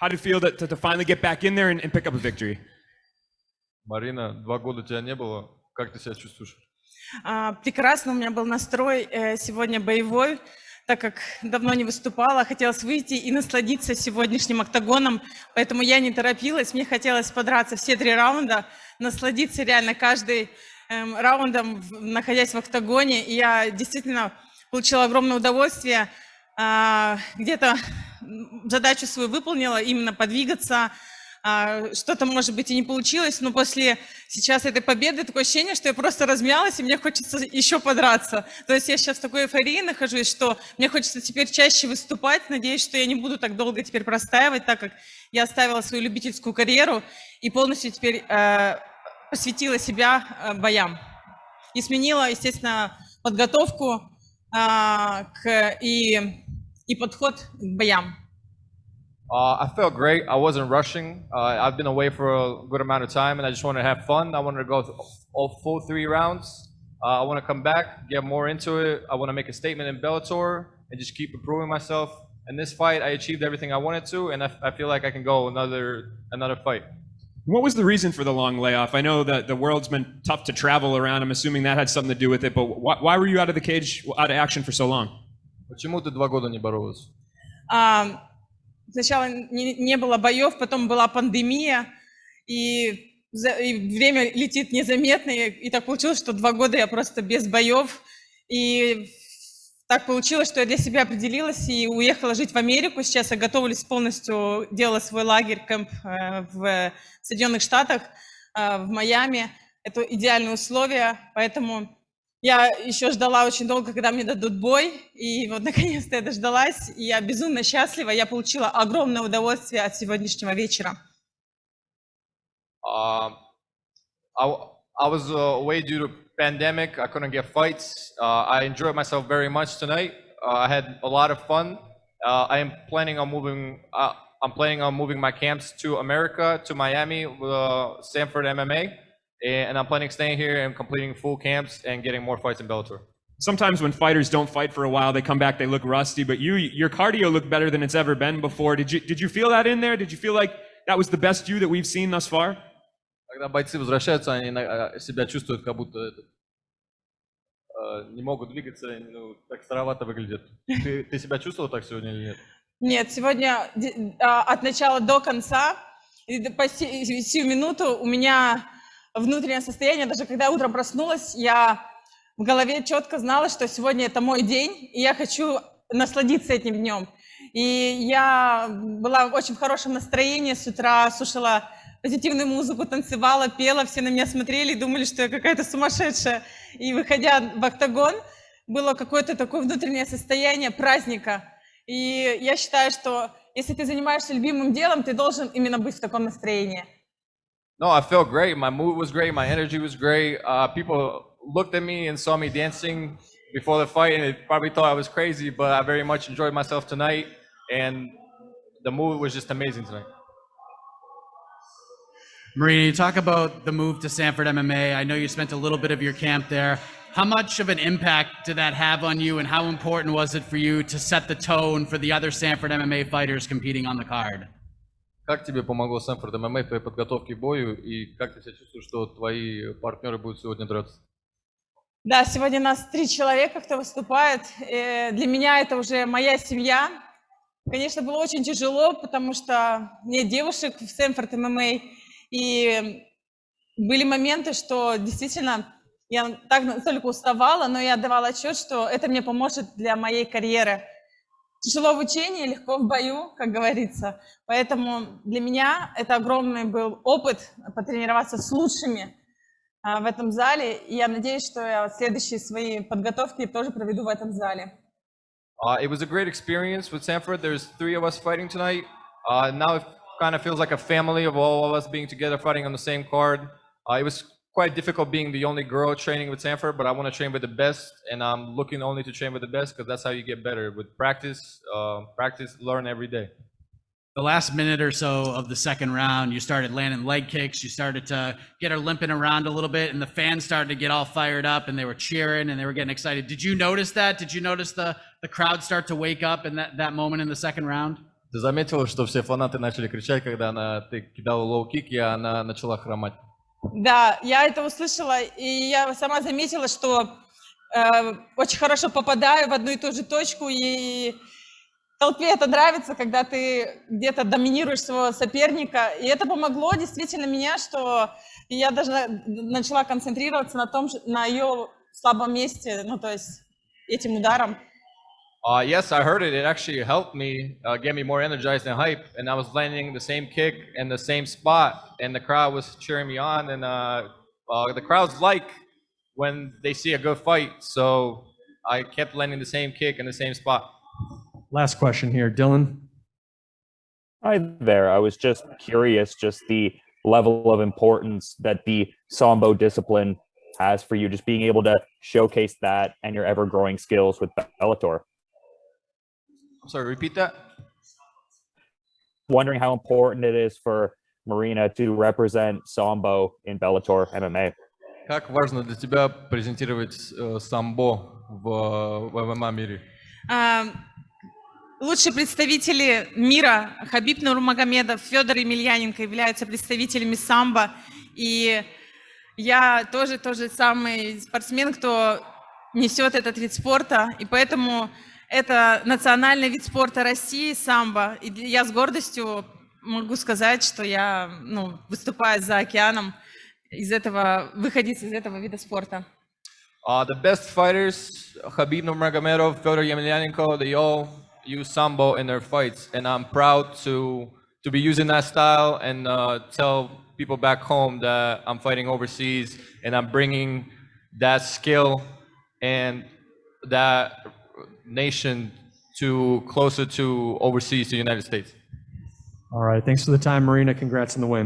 How did it feel to finally get back in there and pick up a victory? Марина, 2 года тебя не было. Как ты себя чувствуешь? Прекрасно, у меня был настрой сегодня боевой, так как давно не выступала, хотелось выйти и насладиться сегодняшним октагоном, поэтому я не торопилась, мне хотелось подраться все 3 раунда, насладиться реально каждым раундом, находясь в октагоне, и я действительно получила огромное удовольствие, где-то задачу свою выполнила, именно подвигаться. Что-то, может быть, и не получилось, но после сейчас этой победы такое ощущение, что я просто размялась, и мне хочется еще подраться. То есть я сейчас в такой эйфории нахожусь, что мне хочется теперь чаще выступать. Надеюсь, что я не буду так долго теперь простаивать, так как я оставила свою любительскую карьеру и полностью теперь посвятила себя боям. И сменила, естественно, подготовку и подход к боям. I felt great. I wasn't rushing. I've been away for a good amount of time, and I just wanted to have fun. I wanted to go all full 3 rounds. I want to come back, get more into it. I want to make a statement in Bellator and just keep improving myself. In this fight, I achieved everything I wanted to, and I feel like I can go another fight. What was the reason for the long layoff? I know that the world's been tough to travel around. I'm assuming that had something to do with it, but why were you out of the cage, out of action for so long? Почему ты 2 года не боролась? Сначала не было боев, потом была пандемия, и время летит незаметно, и так получилось, что 2 года я просто без боев, и так получилось, что я для себя определилась и уехала жить в Америку. Сейчас я готовлюсь полностью, делала свой лагерь, кэмп в Соединенных Штатах, в Майами. Это идеальные условия, поэтому я еще ждала очень долго, когда мне дадут бой, и вот наконец-то я дождалась, и я безумно счастлива, я получила огромное удовольствие от сегодняшнего вечера. I was away due to pandemic. I couldn't get fights. I enjoyed myself very much tonight. I had a lot of fun. I am planning on moving. I'm planning on moving my camps to America, to Miami, with Sanford MMA. And I'm planning on staying here and completing full camps and getting more fights in Bellator. Sometimes when fighters don't fight for a while, they come back, they look rusty, but your cardio looked better than it's ever been before. Did you feel that in there? Did you feel like that was the best you that we've seen thus far? Когда бойцы возвращаются, они себя чувствуют, как будто не могут двигаться, ну, так старовато выглядят. Ты себя чувствовал так сегодня или нет? Нет, сегодня от начала до конца, по сию минуту у меня внутреннее состояние, даже когда я утром проснулась, я в голове четко знала, что сегодня это мой день, и я хочу насладиться этим днем. И я была в очень хорошем настроении с утра, слушала позитивную музыку, танцевала, пела, все на меня смотрели и думали, что я какая-то сумасшедшая. И выходя в октагон, было какое-то такое внутреннее состояние праздника. И я считаю, что если ты занимаешься любимым делом, ты должен именно быть в таком настроении. No, I felt great. My mood was great. My energy was great. People looked at me and saw me dancing before the fight, and they probably thought I was crazy, but I very much enjoyed myself tonight, and the mood was just amazing tonight. Marina, you talk about the move to Sanford MMA. I know you spent a little bit of your camp there. How much of an impact did that have on you, and how important was it for you to set the tone for the other Sanford MMA fighters competing on the card? Как тебе помогло Sanford MMA в твоей подготовке к бою, и как ты себя чувствуешь, что твои партнеры будут сегодня драться? Да, сегодня нас 3 человека, кто выступает. Для меня это уже моя семья. Конечно, было очень тяжело, потому что нет девушек в Sanford MMA. И были моменты, что действительно я настолько уставала, но я отдавала отчет, что это мне поможет для моей карьеры. Тяжело в учении, легко в бою, как говорится. Поэтому для меня это огромный был опыт потренироваться с лучшими в этом зале. И я надеюсь, что я следующие свои подготовки тоже проведу в этом зале. It was a great experience with Sanford. There's 3 of us fighting tonight. Now it kind of feels like a family of all of us being together fighting on the same card. It was quite difficult being the only girl training with Sanford, but I want to train with the best, and I'm looking only to train with the best because that's how you get better. With practice, learn every day. The last minute or so of the second round, you started landing leg kicks. You started to get her limping around a little bit, and the fans started to get all fired up, and they were cheering, and they were getting excited. Did you notice that? Did you notice the crowd start to wake up in that moment in the second round? Ты заметила, что все фанаты начали кричать, когда ты кидала лоу-кик, и она начала хромать? Да, я это услышала, и я сама заметила, что очень хорошо попадаю в одну и ту же точку, и толпе это нравится, когда ты где-то доминируешь своего соперника. И это помогло действительно меня, что я даже начала концентрироваться на ее слабом месте, ну, то есть этим ударом. Yes, I heard it. It actually helped me, get me more energized and hype. And I was landing the same kick in the same spot, and the crowd was cheering me on. And the crowds like when they see a good fight. So I kept landing the same kick in the same spot. Last question here, Dylan. Hi there. I was just curious, just the level of importance that the Sambo discipline has for you, just being able to showcase that and your ever-growing skills with Bellator. I'm sorry, repeat that? Wondering how important it is for Marina to represent Sambo in Bellator MMA. Как важно для тебя презентировать самбо в ММА мире? Лучшие представители мира Хабиб Нурмагомедов, Федор Емельяненко являются представителями самбо. И я тоже тот же самый спортсмен, кто несет этот вид спорта. И поэтому это национальный вид спорта России, самбо. И я с гордостью могу сказать, что я выступаю за океаном, выходец из этого вида спорта. The best fighters, Khabib Nurmagomedov, Fyodor Emelianenko, they all use sambo in their fights, and I'm proud to be using that style and tell people back home that I'm fighting overseas and I'm bringing that skill and that nation closer to overseas to the United States. All right, thanks for the time, Marina. Congrats on the win.